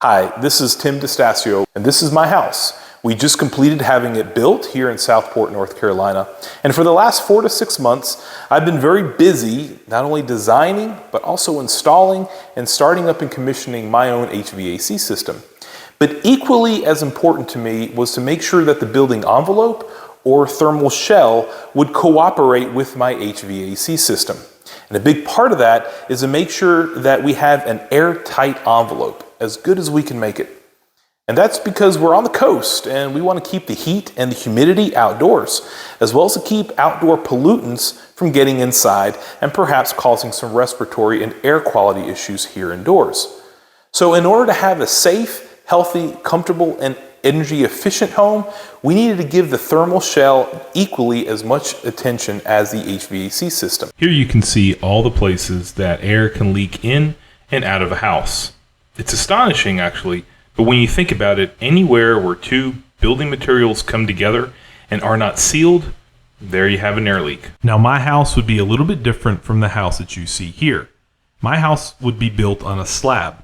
Hi, this is Tim DeStasio, and this is my house. We just completed having it built here in Southport, North Carolina. And for the last 4 to 6 months, I've been very busy not only designing, but also installing and starting up and commissioning my own HVAC system. But equally as important to me was to make sure that the building envelope or thermal shell would cooperate with my HVAC system. And a big part of that is to make sure that we have an airtight envelope, as good as we can make it. And that's because we're on the coast and we want to keep the heat and the humidity outdoors, as well as to keep outdoor pollutants from getting inside and perhaps causing some respiratory and air quality issues here indoors. So in order to have a safe, healthy, comfortable, and energy efficient home, we needed to give the thermal shell equally as much attention as the HVAC system. Here you can see all the places that air can leak in and out of a house. It's astonishing, actually, but when you think about it, anywhere where two building materials come together and are not sealed, there you have an air leak. Now, my house would be a little bit different from the house that you see here. My house would be built on a slab.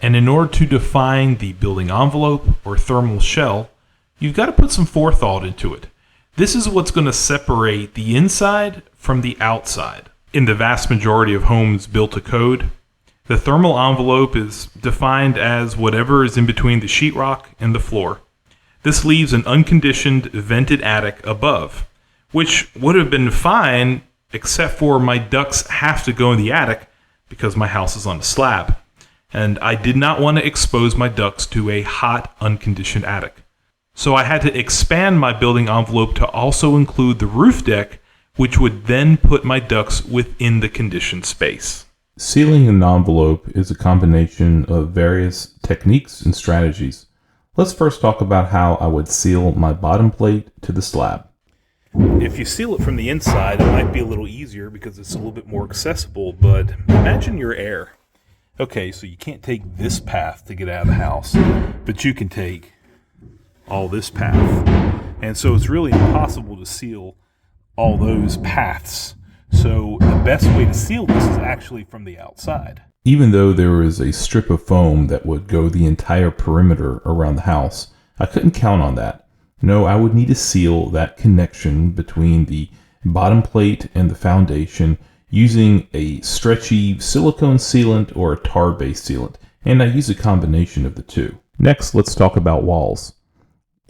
And in order to define the building envelope or thermal shell, you've got to put some forethought into it. This is what's going to separate the inside from the outside. In the vast majority of homes built to code, the thermal envelope is defined as whatever is in between the sheetrock and the floor. This leaves an unconditioned vented attic above, which would have been fine except for my ducts have to go in the attic because my house is on a slab. And I did not want to expose my ducts to a hot, unconditioned attic. So I had to expand my building envelope to also include the roof deck, which would then put my ducts within the conditioned space. Sealing an envelope is a combination of various techniques and strategies. Let's first talk about how I would seal my bottom plate to the slab. If you seal it from the inside, it might be a little easier because it's a little bit more accessible, but imagine your air. Okay, so you can't take this path to get out of the house, but you can take all this path. And so it's really impossible to seal all those paths. So the best way to seal this is actually from the outside. Even though there was a strip of foam that would go the entire perimeter around the house, I couldn't count on that. No, I would need to seal that connection between the bottom plate and the foundation using a stretchy silicone sealant or a tar-based sealant, and I use a combination of the two. Next, let's talk about walls.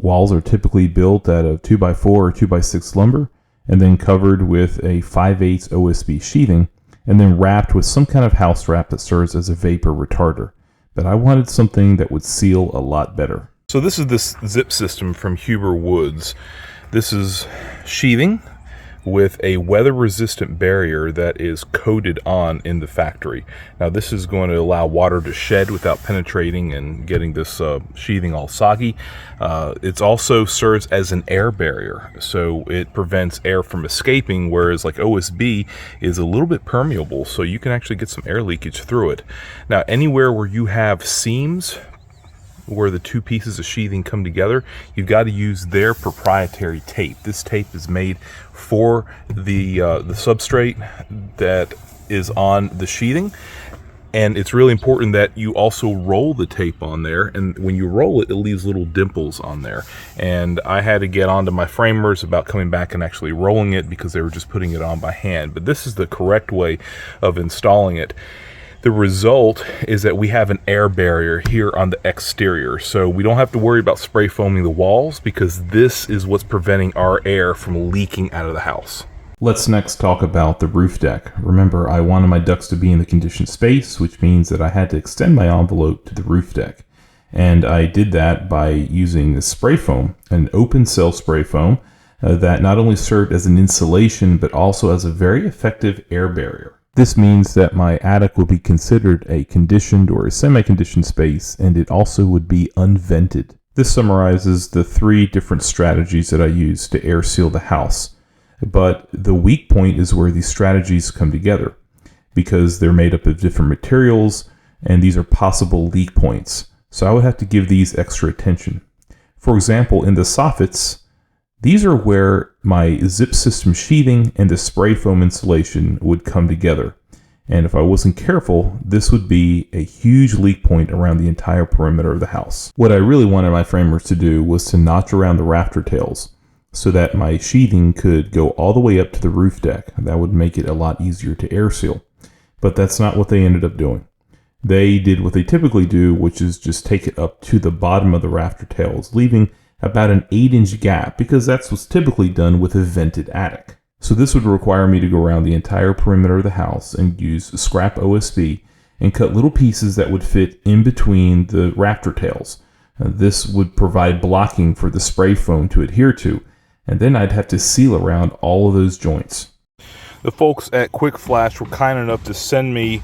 Walls are typically built out of 2x4 or 2x6 lumber, and then covered with a 5/8 OSB sheathing, and then wrapped with some kind of house wrap that serves as a vapor retarder. But I wanted something that would seal a lot better. So this is this zip system from Huberwood. This is sheathing with a weather-resistant barrier that is coated on in the factory. Now this is going to allow water to shed without penetrating and getting this sheathing all soggy. It also serves as an air barrier, so it prevents air from escaping, whereas like OSB is a little bit permeable, so you can actually get some air leakage through it. Now anywhere where you have seams, where the two pieces of sheathing come together, you've got to use their proprietary tape. This tape is made for the substrate that is on the sheathing, and it's really important that you also roll the tape on there, and when you roll it, it leaves little dimples on there. And I had to get onto my framers about coming back and actually rolling it because they were just putting it on by hand. But this is the correct way of installing it. The result is that we have an air barrier here on the exterior, so we don't have to worry about spray foaming the walls because this is what's preventing our air from leaking out of the house. Let's next talk about the roof deck. Remember, I wanted my ducts to be in the conditioned space, which means that I had to extend my envelope to the roof deck. And I did that by using the spray foam, an open cell spray foam that not only served as an insulation, but also as a very effective air barrier. This means that my attic would be considered a conditioned or a semi-conditioned space, and it also would be unvented. This summarizes the 3 different strategies that I use to air seal the house. But the weak point is where these strategies come together, because they're made up of different materials, and these are possible leak points. So I would have to give these extra attention. For example, in the soffits, these are where my zip system sheathing and the spray foam insulation would come together. And if I wasn't careful, this would be a huge leak point around the entire perimeter of the house. What I really wanted my framers to do was to notch around the rafter tails so that my sheathing could go all the way up to the roof deck. That would make it a lot easier to air seal. But that's not what they ended up doing. They did what they typically do, which is just take it up to the bottom of the rafter tails, leaving about an 8-inch gap, because that's what's typically done with a vented attic. So this would require me to go around the entire perimeter of the house and use scrap OSB and cut little pieces that would fit in between the rafter tails. This would provide blocking for the spray foam to adhere to, and then I'd have to seal around all of those joints. The folks at Quickflash were kind enough to send me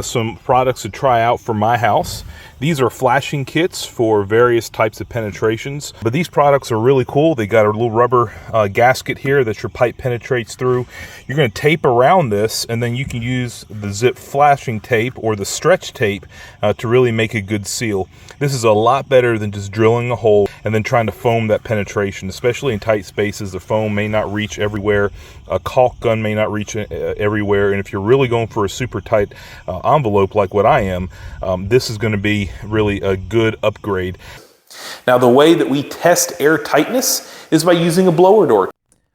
some products to try out for my house. These are flashing kits for various types of penetrations, but these products are really cool. They got a little rubber gasket here that your pipe penetrates through. You're going to tape around this, and then you can use the zip flashing tape or the stretch tape to really make a good seal. This is a lot better than just drilling a hole and then trying to foam that penetration, especially in tight spaces. The foam may not reach everywhere. A caulk gun may not reach everywhere. And if you're really going for a super tight envelope like what I am, this is going to be really a good upgrade. Now, the way that we test air tightness is by using a blower door.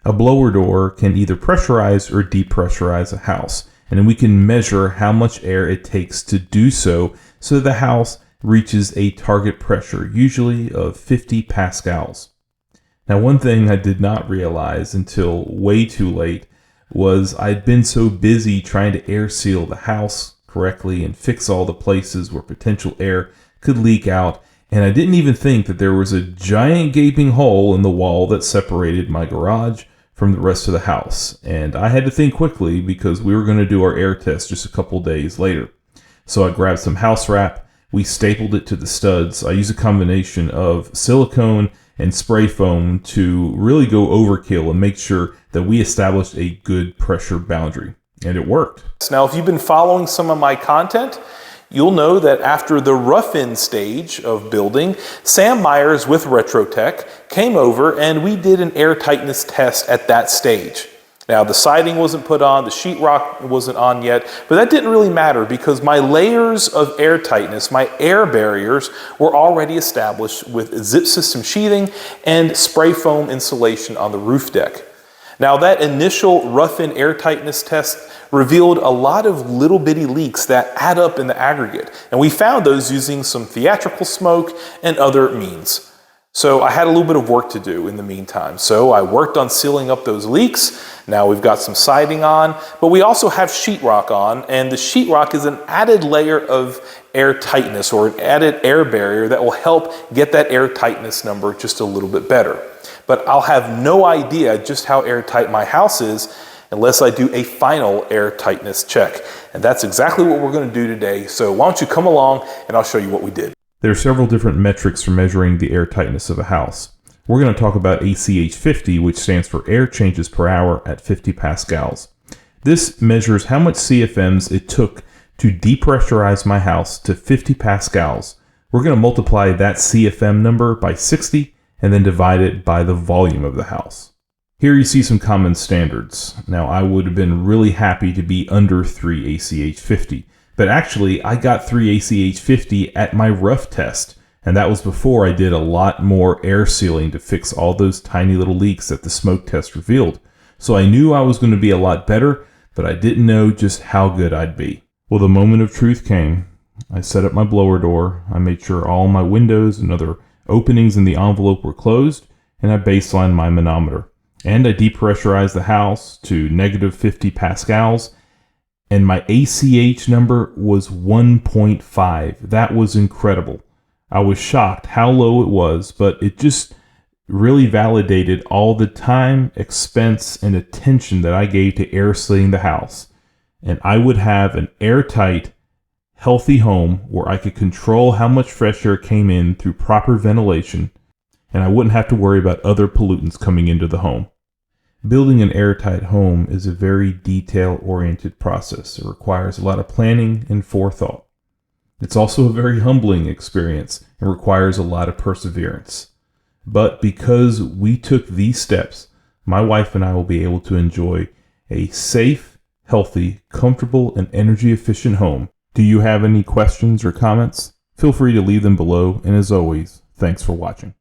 A blower door can either pressurize or depressurize a house, and then we can measure how much air it takes to do so the house reaches a target pressure, usually of 50 pascals. Now, one thing I did not realize until way too late was I'd been so busy trying to air seal the house correctly and fix all the places where potential air could leak out, and I didn't even think that there was a giant gaping hole in the wall that separated my garage from the rest of the house. And I had to think quickly because we were going to do our air test just a couple days later. So I grabbed some house wrap, we stapled it to the studs. I used a combination of silicone and spray foam to really go overkill and make sure that we established a good pressure boundary. And it worked. Now, if you've been following some of my content, you'll know that after the rough-in stage of building, Sam Myers with Retrotec came over and we did an air tightness test at that stage. Now, the siding wasn't put on, the sheetrock wasn't on yet, but that didn't really matter because my layers of air tightness, my air barriers, were already established with zip system sheathing and spray foam insulation on the roof deck. Now, that initial rough-in air tightness test revealed a lot of little bitty leaks that add up in the aggregate, and we found those using some theatrical smoke and other means. So I had a little bit of work to do in the meantime. So I worked on sealing up those leaks. Now we've got some siding on, but we also have sheetrock on, and the sheetrock is an added layer of air tightness or an added air barrier that will help get that air tightness number just a little bit better. But I'll have no idea just how airtight my house is unless I do a final air tightness check. And that's exactly what we're going to do today. So why don't you come along and I'll show you what we did. There are several different metrics for measuring the air tightness of a house. We're going to talk about ACH 50, which stands for air changes per hour at 50 pascals. This measures how much CFMs it took to depressurize my house to 50 pascals. We're going to multiply that CFM number by 60 and then divide it by the volume of the house. Here you see some common standards. Now, I would have been really happy to be under 3 ACH 50. But actually, I got 3 ACH 50 at my rough test, and that was before I did a lot more air sealing to fix all those tiny little leaks that the smoke test revealed. So I knew I was going to be a lot better, but I didn't know just how good I'd be. Well, the moment of truth came. I set up my blower door, I made sure all my windows and other openings in the envelope were closed, and I baselined my manometer. And I depressurized the house to negative 50 pascals, and my ACH number was 1.5. That was incredible. I was shocked how low it was, but it just really validated all the time, expense, and attention that I gave to air sealing the house. And I would have an airtight, healthy home where I could control how much fresh air came in through proper ventilation, and I wouldn't have to worry about other pollutants coming into the home. Building an airtight home is a very detail-oriented process. It requires a lot of planning and forethought. It's also a very humbling experience and requires a lot of perseverance. But because we took these steps, my wife and I will be able to enjoy a safe, healthy, comfortable, and energy efficient home. Do you have any questions or comments? Feel free to leave them below, and as always, thanks for watching.